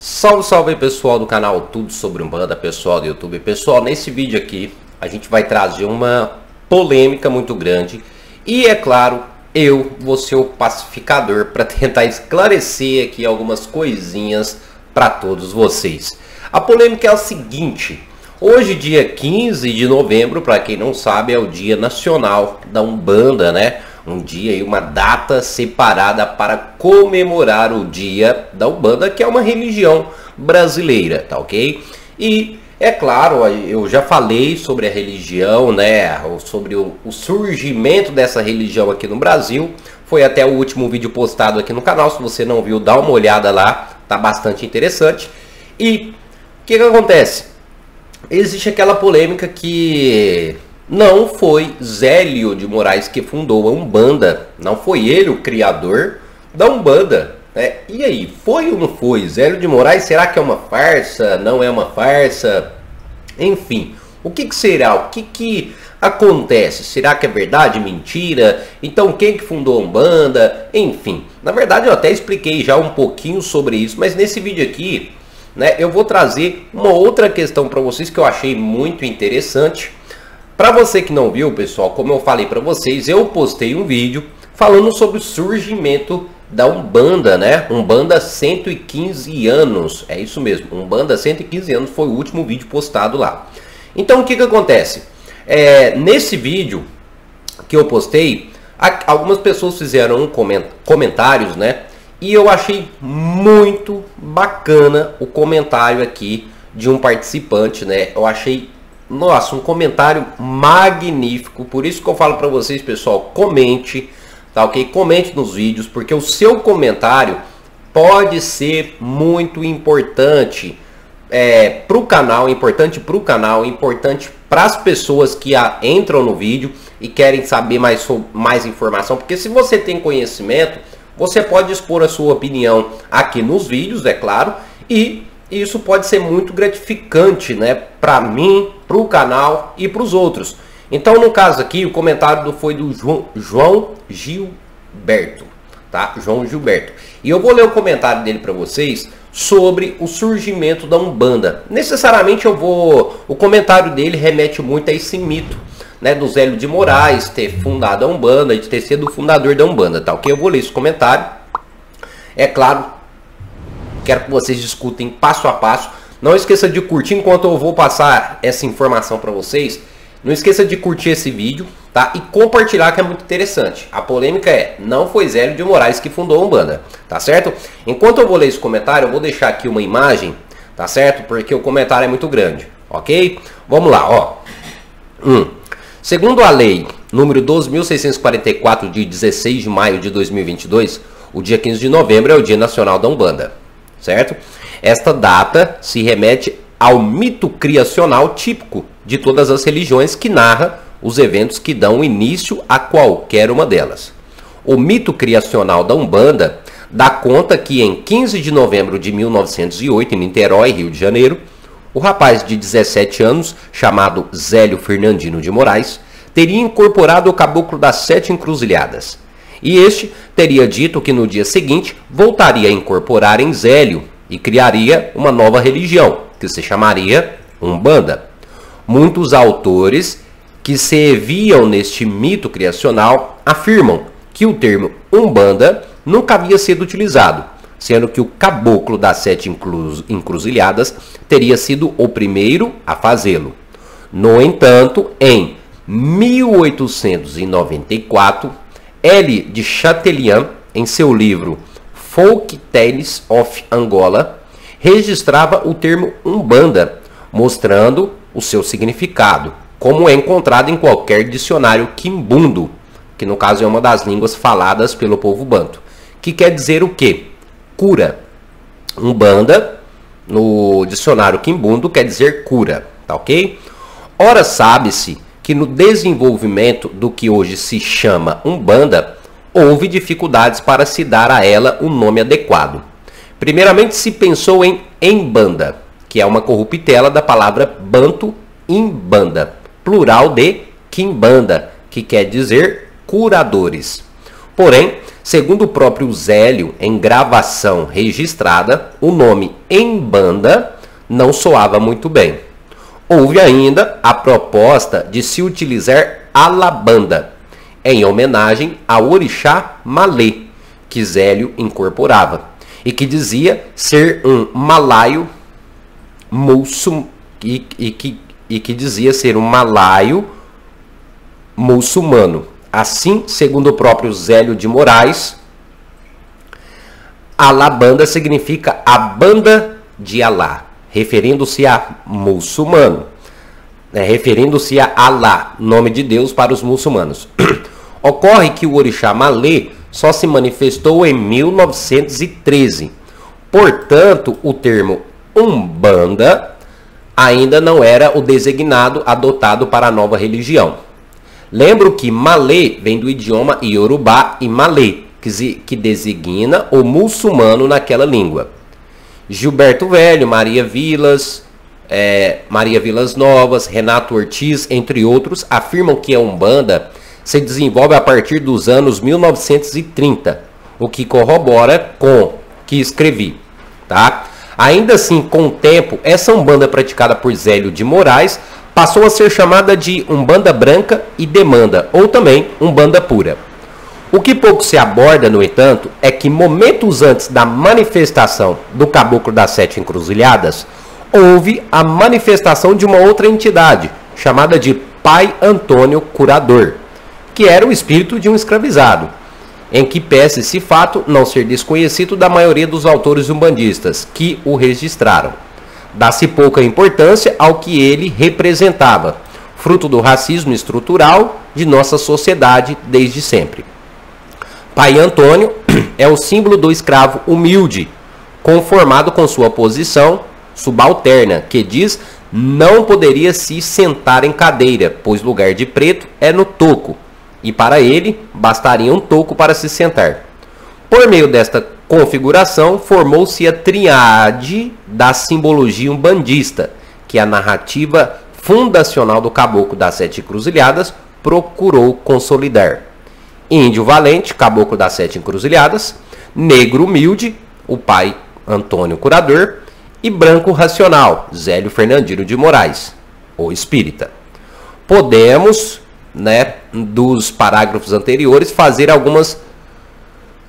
Salve, salve pessoal do canal Tudo Sobre Umbanda, pessoal do YouTube. Pessoal, nesse vídeo aqui a gente vai trazer uma polêmica muito grande. E é claro, eu vou ser o pacificador para tentar esclarecer aqui algumas coisinhas para todos vocês. A polêmica é a seguinte: hoje, dia 15 de novembro, para quem não sabe, é o Dia Nacional da Umbanda, né? Um dia e uma data separada para comemorar o Dia da Umbanda, que é uma religião brasileira, tá ok? E é claro, eu já falei sobre a religião, né? Sobre o surgimento dessa religião aqui no Brasil. Foi até o último vídeo postado aqui no canal. Se você não viu, dá uma olhada lá, tá bastante interessante. E o que acontece? Existe aquela polêmica que não foi Zélio de Moraes que fundou a Umbanda. Não foi ele o criador da Umbanda, né? E aí, foi ou não foi? Zélio de Moraes, será que é uma farsa? Não é uma farsa? Enfim, o que será? O que acontece? Será que é verdade? Mentira? Então quem que fundou a Umbanda? Enfim, na verdade eu até expliquei já um pouquinho sobre isso, mas nesse vídeo aqui, né, eu vou trazer uma outra questão para vocês que eu achei muito interessante. Para você que não viu, pessoal, como eu falei para vocês, eu postei um vídeo falando sobre o surgimento da Umbanda, né? Umbanda 115 anos, é isso mesmo, Umbanda 115 anos foi o último vídeo postado lá. Então o que acontece? Nesse vídeo que eu postei, algumas pessoas fizeram comentários, né? E eu achei muito bacana o comentário aqui de um participante, né? Eu achei, nossa, um comentário magnífico. Por isso que eu falo para vocês, pessoal, comente, tá ok? Comente nos vídeos, porque o seu comentário pode ser muito importante para o canal, importante para as pessoas que entram no vídeo e querem saber mais informação. Porque se você tem conhecimento, você pode expor a sua opinião aqui nos vídeos, é claro, e isso pode ser muito gratificante, né, para mim, para o canal e para os outros. Então, no caso aqui, o comentário foi do João Gilberto, tá? João Gilberto. E eu vou ler o comentário dele para vocês sobre o surgimento da Umbanda. Necessariamente o comentário dele remete muito a esse mito, né, do Zélio de Moraes ter fundado a Umbanda, de ter sido o fundador da Umbanda, tá ok? Eu vou ler esse comentário. É claro, quero que vocês discutem passo a passo. Não esqueça de curtir enquanto eu vou passar essa informação para vocês. Não esqueça de curtir esse vídeo, tá? E compartilhar, que é muito interessante. A polêmica não foi Zélio de Moraes que fundou a Umbanda, tá certo? Enquanto eu vou ler esse comentário, eu vou deixar aqui uma imagem, tá certo? Porque o comentário é muito grande, ok? Vamos lá, ó. Segundo a lei número 12.644 de 16 de maio de 2022, o dia 15 de novembro é o Dia Nacional da Umbanda, certo? Esta data se remete ao mito criacional típico de todas as religiões, que narra os eventos que dão início a qualquer uma delas. O mito criacional da Umbanda dá conta que em 15 de novembro de 1908, em Niterói, Rio de Janeiro, o rapaz de 17 anos, chamado Zélio Fernandino de Moraes, teria incorporado o caboclo das 7 encruzilhadas. E este teria dito que no dia seguinte voltaria a incorporar em Zélio e criaria uma nova religião, que se chamaria Umbanda. Muitos autores que se viam neste mito criacional afirmam que o termo Umbanda nunca havia sido utilizado, sendo que o caboclo das 7 encruzilhadas teria sido o primeiro a fazê-lo. No entanto, em 1894, L. de Chatelian, em seu livro Folk Tales of Angola, registrava o termo Umbanda, mostrando o seu significado, como é encontrado em qualquer dicionário quimbundo, que no caso é uma das línguas faladas pelo povo banto, que quer dizer o quê? Cura. Umbanda, no dicionário quimbundo, quer dizer cura, tá ok? Ora, sabe-se que no desenvolvimento do que hoje se chama Umbanda, houve dificuldades para se dar a ela um nome adequado. Primeiramente se pensou em Embanda, que é uma corruptela da palavra banto Imbanda, plural de Quimbanda, que quer dizer curadores. Porém, Segundo o próprio Zélio, em gravação registrada, o nome Embanda não soava muito bem. Houve ainda a proposta de se utilizar Alabanda, em homenagem ao orixá Malê, que Zélio incorporava, e que dizia ser um malaio muçulmano. Assim, segundo o próprio Zélio de Moraes, Alabanda significa a banda de Alá, referindo-se a muçulmano, referindo-se a Alá, nome de Deus para os muçulmanos. Ocorre que o orixá Malê só se manifestou em 1913. Portanto, o termo Umbanda ainda não era o designado adotado para a nova religião. Lembro que Malê vem do idioma Iorubá e Malê, que designa o muçulmano naquela língua. Gilberto Velho, Maria Vilas Novas, Renato Ortiz, entre outros, afirmam que a Umbanda se desenvolve a partir dos anos 1930, o que corrobora com o que escrevi, tá? Ainda assim, com o tempo, essa Umbanda praticada por Zélio de Moraes passou a ser chamada de Umbanda Branca e Demanda, ou também Umbanda Pura. O que pouco se aborda, no entanto, é que momentos antes da manifestação do Caboclo das Sete Encruzilhadas, houve a manifestação de uma outra entidade, chamada de Pai Antônio Curador, que era o espírito de um escravizado, em que pese esse fato não ser desconhecido da maioria dos autores umbandistas que o registraram. Dá-se pouca importância ao que ele representava, fruto do racismo estrutural de nossa sociedade desde sempre. Pai Antônio é o símbolo do escravo humilde, conformado com sua posição subalterna, que diz não poderia se sentar em cadeira, pois lugar de preto é no toco, e para ele bastaria um toco para se sentar. Por meio desta configuração, formou-se a tríade da simbologia umbandista, que a narrativa fundacional do Caboclo das Sete Encruzilhadas procurou consolidar. Índio valente, Caboclo das Sete Encruzilhadas; negro humilde, o Pai Antônio Curador; e branco racional, Zélio Fernandino de Moraes, o espírita. Podemos, dos parágrafos anteriores, fazer algumas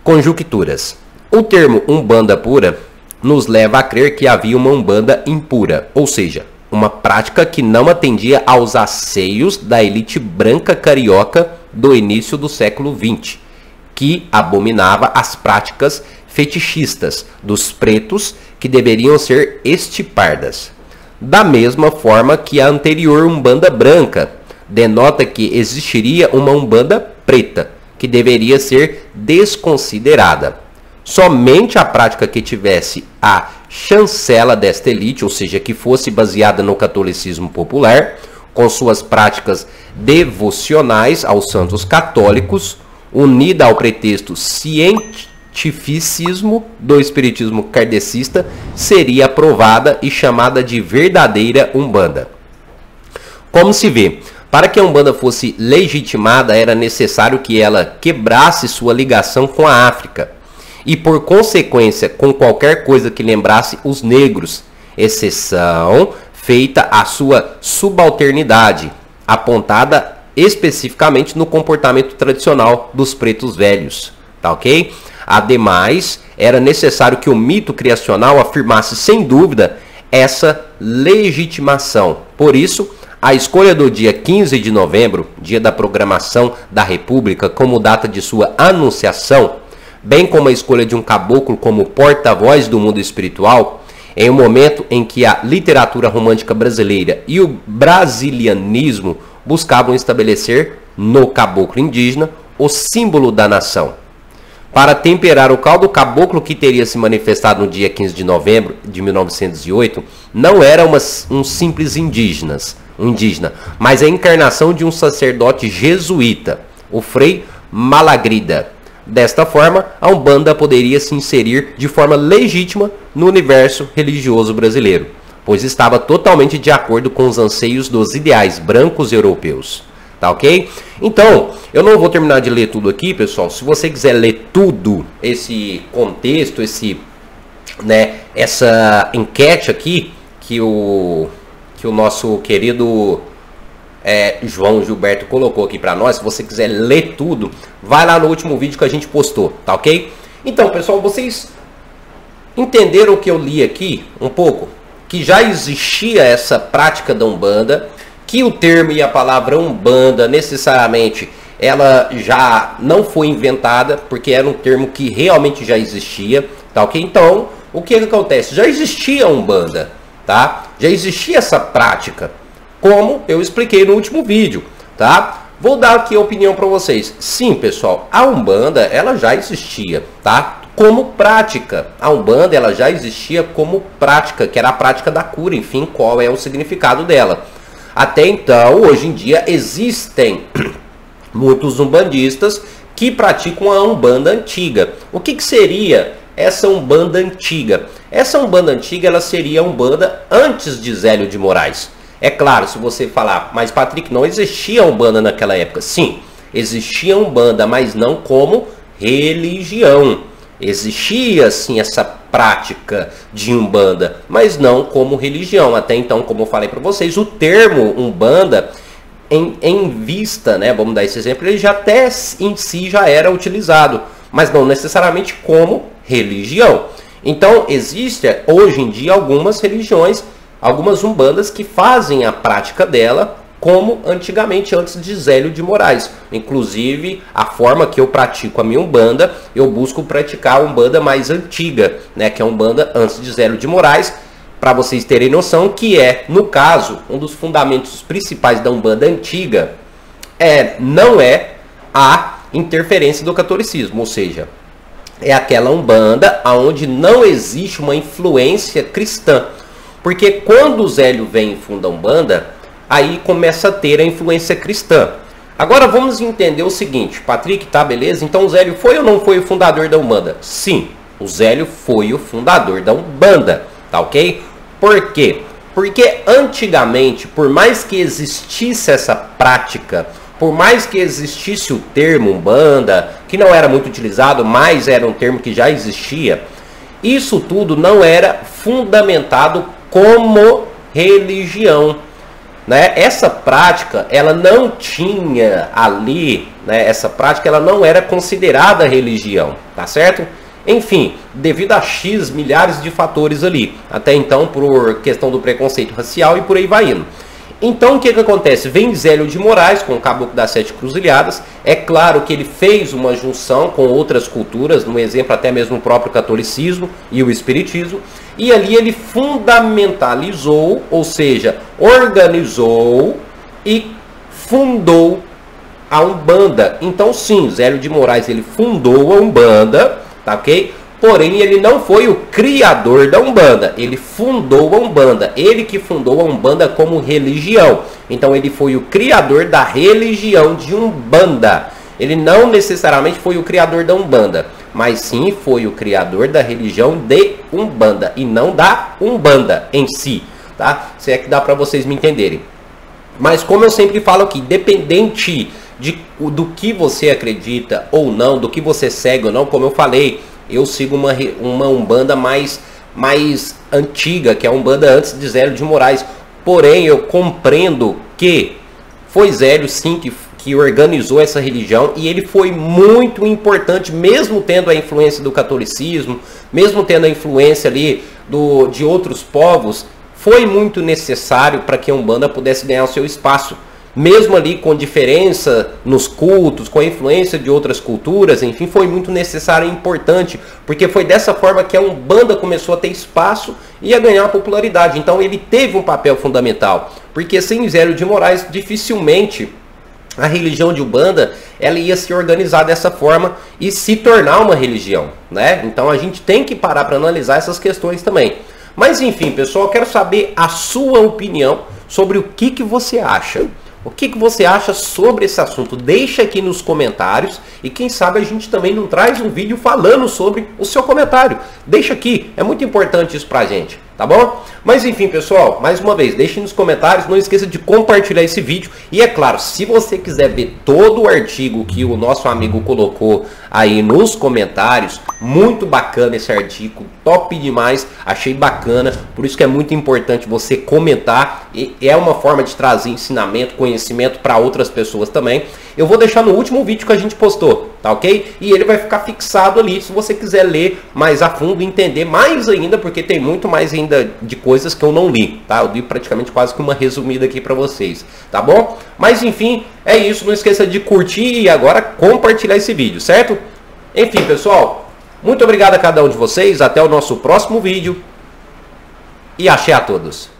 conjunturas. O termo Umbanda Pura nos leva a crer que havia uma Umbanda impura, ou seja, uma prática que não atendia aos asseios da elite branca carioca do início do século XX, que abominava as práticas fetichistas dos pretos que deveriam ser extirpadas. Da mesma forma que a anterior Umbanda Branca denota que existiria uma Umbanda Preta, que deveria ser desconsiderada. Somente a prática que tivesse a chancela desta elite, ou seja, que fosse baseada no catolicismo popular, com suas práticas devocionais aos santos católicos, unida ao pretexto cientificismo do espiritismo kardecista, seria aprovada e chamada de verdadeira Umbanda. Como se vê, para que a Umbanda fosse legitimada, era necessário que ela quebrasse sua ligação com a África e, por consequência, com qualquer coisa que lembrasse os negros, exceção feita à sua subalternidade, apontada especificamente no comportamento tradicional dos pretos velhos, tá ok? Ademais, era necessário que o mito criacional afirmasse sem dúvida essa legitimação. Por isso, a escolha do dia 15 de novembro, dia da programação da República, como data de sua anunciação, bem como a escolha de um caboclo como porta-voz do mundo espiritual, em um momento em que a literatura romântica brasileira e o brasilianismo buscavam estabelecer no caboclo indígena o símbolo da nação. Para temperar o caldo, o caboclo que teria se manifestado no dia 15 de novembro de 1908 não era um simples indígena, mas a encarnação de um sacerdote jesuíta, o Frei Malagrida. Desta forma, a Umbanda poderia se inserir de forma legítima no universo religioso brasileiro, pois estava totalmente de acordo com os anseios dos ideais brancos europeus. tá ok? Então, eu não vou terminar de ler tudo aqui, pessoal. Se você quiser ler tudo, esse contexto, essa enquete aqui, que o nosso querido João Gilberto colocou aqui para nós, se você quiser ler tudo, vai lá no último vídeo que a gente postou, tá ok? Então, pessoal, vocês entenderam o que eu li aqui um pouco? Que já existia essa prática da Umbanda, que o termo e a palavra Umbanda necessariamente ela já não foi inventada, porque era um termo que realmente já existia, tá ok? Então, o que acontece? Já existia a Umbanda, tá? Já existia essa prática, como eu expliquei no último vídeo, tá? Vou dar aqui a opinião para vocês. Sim, pessoal, a Umbanda ela já existia, tá? Como prática. A Umbanda ela já existia como prática, que era a prática da cura, enfim, qual é o significado dela. Até então, hoje em dia, existem muitos umbandistas que praticam a Umbanda antiga. O que seria essa Umbanda antiga? Essa Umbanda antiga ela seria a Umbanda antes de Zélio de Moraes. É claro, se você falar, mas Patrick, não existia Umbanda naquela época. Sim, existia Umbanda, mas não como religião. Existia sim essa prática de Umbanda, mas não como religião. Até então, como eu falei para vocês, o termo Umbanda em vista, né, vamos dar esse exemplo, ele já até em si já era utilizado, mas não necessariamente como religião. Então, existe hoje em dia algumas religiões, algumas Umbandas que fazem a prática dela como antigamente, antes de Zélio de Moraes. Inclusive, a forma que eu pratico a minha Umbanda, eu busco praticar a Umbanda mais antiga, né, que é a Umbanda antes de Zélio de Moraes, para vocês terem noção que no caso, um dos fundamentos principais da Umbanda antiga não é a interferência do catolicismo, ou seja, é aquela Umbanda onde não existe uma influência cristã. Porque quando o Zélio vem e funda a Umbanda, aí começa a ter a influência cristã. Agora vamos entender o seguinte, Patrick, tá beleza? Então o Zélio foi ou não foi o fundador da Umbanda? Sim, o Zélio foi o fundador da Umbanda, tá ok? Por quê? Porque antigamente, por mais que existisse essa prática, por mais que existisse o termo Umbanda, que não era muito utilizado, mas era um termo que já existia, isso tudo não era fundamentado como religião. Né? Essa prática, ela não tinha ali, né? Essa prática ela não era considerada religião, tá certo? Enfim, devido a X milhares de fatores ali, até então por questão do preconceito racial e por aí vai indo. Então o que acontece? Vem Zélio de Moraes com o Caboclo das Sete Cruzilhadas. É claro que ele fez uma junção com outras culturas, no exemplo até mesmo o próprio catolicismo e o espiritismo. E ali ele fundamentalizou, ou seja, organizou e fundou a Umbanda. Então sim, Zélio de Moraes ele fundou a Umbanda, tá ok? Porém, ele não foi o criador da Umbanda, ele fundou a Umbanda, ele que fundou a Umbanda como religião. Então, ele foi o criador da religião de Umbanda. Ele não necessariamente foi o criador da Umbanda, mas sim foi o criador da religião de Umbanda e não da Umbanda em si, tá? Se é que dá para vocês me entenderem. Mas como eu sempre falo aqui, independente do que você acredita ou não, do que você segue ou não, como eu falei, eu sigo uma Umbanda mais antiga, que é a Umbanda antes de Zélio de Moraes. Porém, eu compreendo que foi Zélio, sim, que organizou essa religião. E ele foi muito importante, mesmo tendo a influência do catolicismo, mesmo tendo a influência ali de outros povos. Foi muito necessário para que a Umbanda pudesse ganhar o seu espaço. Mesmo ali com diferença nos cultos, com a influência de outras culturas, enfim, foi muito necessário e importante, porque foi dessa forma que a Umbanda começou a ter espaço e a ganhar popularidade. Então ele teve um papel fundamental, porque sem Zélio de Moraes, dificilmente a religião de Umbanda ela ia se organizar dessa forma e se tornar uma religião, né? Então a gente tem que parar para analisar essas questões também. Mas enfim, pessoal, eu quero saber a sua opinião sobre o que você acha. O que você acha sobre esse assunto? Deixa aqui nos comentários e quem sabe a gente também não traz um vídeo falando sobre o seu comentário. Deixa aqui, é muito importante isso pra gente. tá bom? Mas enfim, pessoal, mais uma vez, deixe nos comentários, não esqueça de compartilhar esse vídeo. E é claro, se você quiser ver todo o artigo que o nosso amigo colocou aí nos comentários, muito bacana esse artigo, top demais, achei bacana, por isso que é muito importante você comentar, e é uma forma de trazer ensinamento, conhecimento para outras pessoas também. Eu vou deixar no último vídeo que a gente postou, tá ok? E ele vai ficar fixado ali, se você quiser ler mais a fundo, entender mais ainda, porque tem muito mais ainda de coisas que eu não li, tá? Eu li praticamente quase que uma resumida aqui para vocês, tá bom? Mas enfim, é isso, não esqueça de curtir e agora compartilhar esse vídeo, certo? Enfim, pessoal, muito obrigado a cada um de vocês, até o nosso próximo vídeo e axé a todos!